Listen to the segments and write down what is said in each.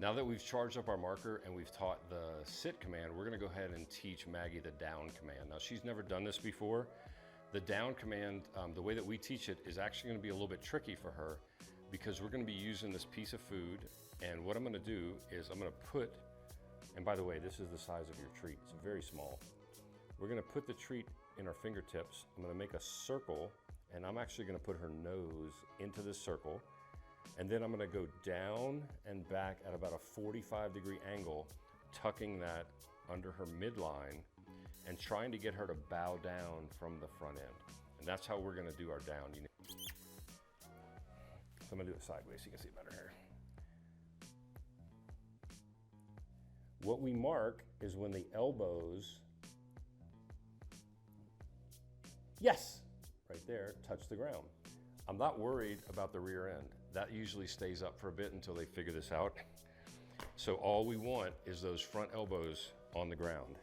Now that we've charged up our marker and we've taught the sit command, we're gonna go ahead and teach Maggie the down command. Now she's never done this before. The down command, the way that we teach it is actually gonna be a little bit tricky for her because we're gonna be using this piece of food, and what I'm gonna do is I'm gonna put, and by the way, this is the size of your treat, it's very small. We're gonna put the treat in our fingertips. I'm gonna make a circle, and I'm actually gonna put her nose into this circle. And then I'm gonna go down and back at about a 45-degree angle, tucking that under her midline and trying to get her to bow down from the front end. And that's how we're gonna do our down. So I'm gonna do it sideways so you can see it better here. What we mark is when the elbows, yes, right there, touch the ground. I'm not worried about the rear end. That usually stays up for a bit until they figure this out. So all we want is those front elbows on the ground.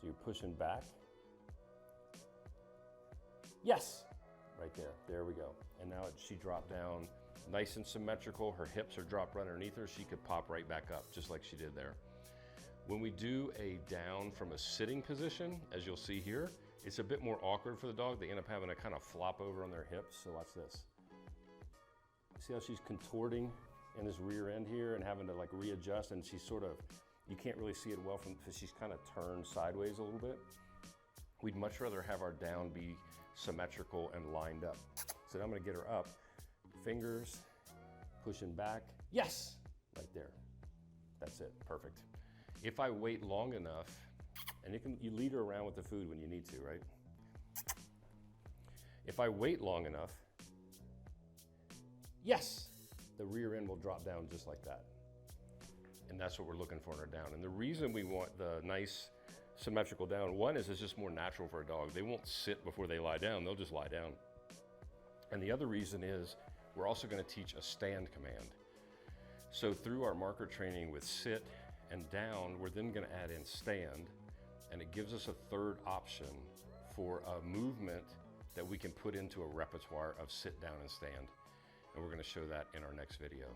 So you're pushing back. Yes, right there, there we go. And now she dropped down nice and symmetrical. Her hips are dropped right underneath her. She could pop right back up just like she did there. When we do a down from a sitting position, as you'll see here, it's a bit more awkward for the dog. They end up having to kind of flop over on their hips. So watch this. See how she's contorting in this rear end here and having to like readjust, and she's sort of, you can't really see it well because she's kind of turned sideways a little bit. We'd much rather have our down be symmetrical and lined up. So now I'm gonna get her up. Fingers, pushing back. Yes, right there. That's it, perfect. If I wait long enough, and you lead her around with the food when you need to, right? If I wait long enough, yes, the rear end will drop down just like that. And that's what we're looking for in our down. And the reason we want the nice symmetrical down, one is it's just more natural for a dog. They won't sit before they lie down, they'll just lie down. And the other reason is we're also gonna teach a stand command. So through our marker training with sit and down, we're then gonna add in stand, and it gives us a third option for a movement that we can put into a repertoire of sit down and stand. And we're gonna show that in our next video.